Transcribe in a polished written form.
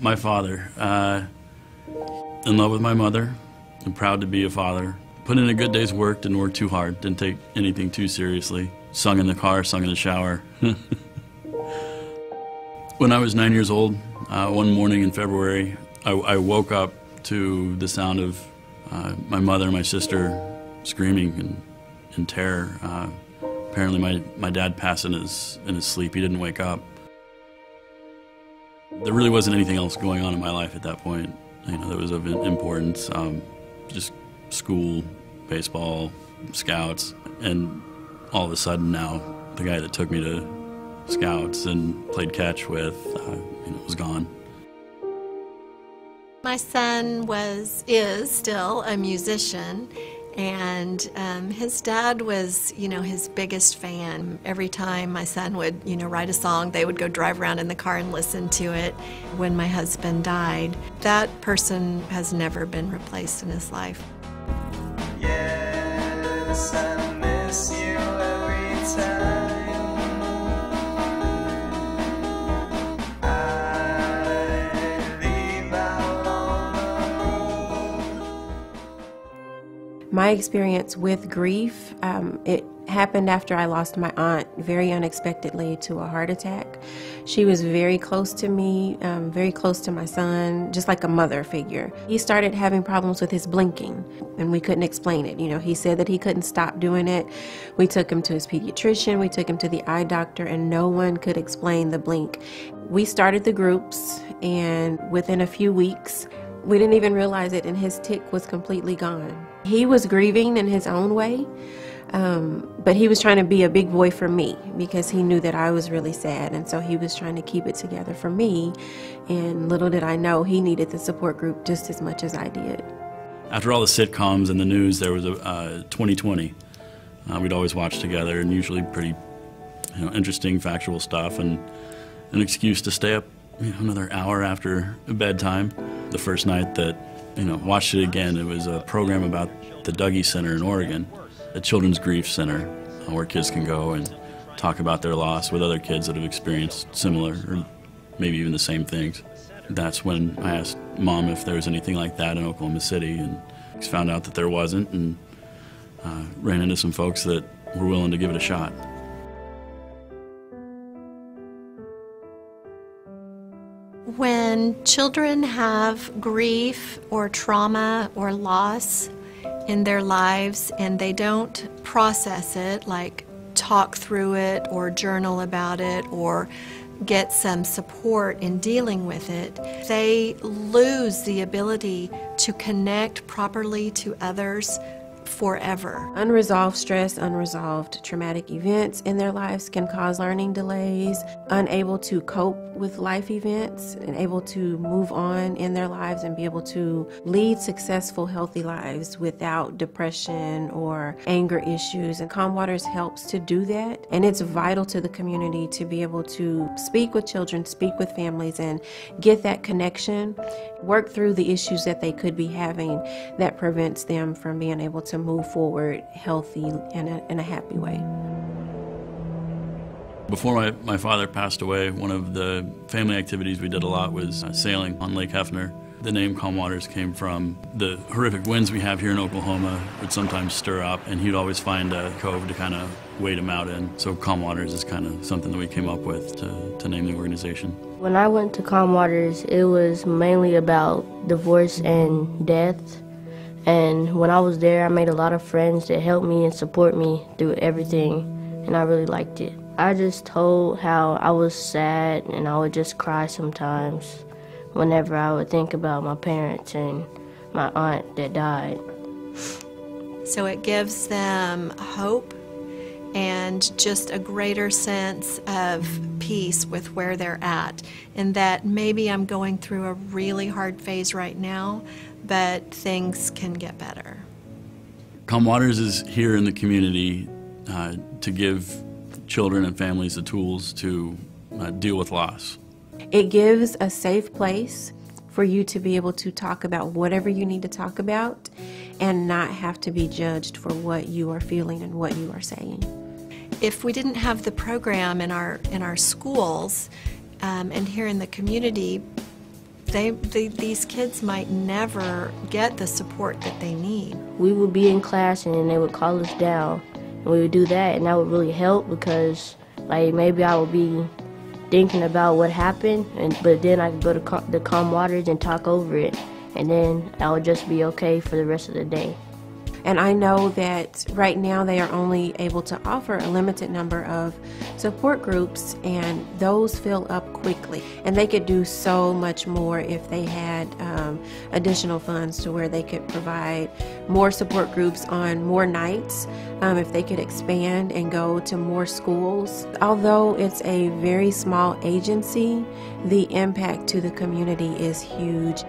My father. In love with my mother. I'm proud to be a father. Put in a good day's work, didn't work too hard, didn't take anything too seriously. Sung in the car, sung in the shower. When I was 9 years old, one morning in February, I woke up to the sound of my mother and my sister screaming in terror. Apparently my dad passed in his sleep. He didn't wake up. There really wasn't anything else going on in my life at that point, that was of importance. Just school, baseball, scouts, and all of a sudden now the guy that took me to scouts and played catch with was gone. My son is still a musician, and his dad was, his biggest fan. Every time my son would, write a song, they would go drive around in the car and listen to it. When my husband died, that person has never been replaced in his life. Yes, I miss you every time. My experience with grief, it happened after I lost my aunt very unexpectedly to a heart attack. She was very close to me, very close to my son, just like a mother figure. He started having problems with his blinking, and we couldn't explain it. He said that he couldn't stop doing it. We took him to his pediatrician, we took him to the eye doctor, and no one could explain the blink. We started the groups, and within a few weeks, we didn't even realize it, and his tic was completely gone. He was grieving in his own way, but he was trying to be a big boy for me because he knew that I was really sad, and so he was trying to keep it together for me, and little did I know he needed the support group just as much as I did. After all the sitcoms and the news, there was a 2020. We'd always watch together, and usually pretty interesting factual stuff, and an excuse to stay up another hour after bedtime. The first night that watched it again, it was a program about the Dougie Center in Oregon, a children's grief center where kids can go and talk about their loss with other kids that have experienced similar or maybe even the same things. That's when I asked Mom if there was anything like that in Oklahoma City, and found out that there wasn't, and ran into some folks that were willing to give it a shot. When children have grief or trauma or loss in their lives and they don't process it, like talk through it or journal about it or get some support in dealing with it, they lose the ability to connect properly to others forever. Unresolved stress, unresolved traumatic events in their lives can cause learning delays, unable to cope with life events, and able to move on in their lives and be able to lead successful, healthy lives without depression or anger issues. And Calm Waters helps to do that, and it's vital to the community to be able to speak with children, speak with families, and get that connection, work through the issues that they could be having that prevents them from being able to move forward healthy in a happy way. Before my father passed away, one of the family activities we did a lot was sailing on Lake Hefner. The name Calm Waters came from the horrific winds we have here in Oklahoma would sometimes stir up, and he'd always find a cove to kind of wait him out in. So Calm Waters is kind of something that we came up with to name the organization. When I went to Calm Waters, it was mainly about divorce and death. And when I was there, I made a lot of friends that helped me and support me through everything, and I really liked it. I just told how I was sad, and I would just cry sometimes whenever I would think about my parents and my aunt that died. So it gives them hope and just a greater sense of peace with where they're at, and that maybe I'm going through a really hard phase right now, but things can get better. Calm Waters is here in the community to give children and families the tools to deal with loss. It gives a safe place for you to be able to talk about whatever you need to talk about and not have to be judged for what you are feeling and what you are saying. If we didn't have the program in our schools and here in the community, these kids might never get the support that they need. We would be in class and they would call us down, and we would do that, and that would really help because, like, maybe I would be thinking about what happened, but then I could go to the calm waters and talk over it, and then I would just be okay for the rest of the day. And I know that right now they are only able to offer a limited number of support groups, and those fill up quickly. And they could do so much more if they had additional funds to where they could provide more support groups on more nights, if they could expand and go to more schools. Although it's a very small agency, the impact to the community is huge.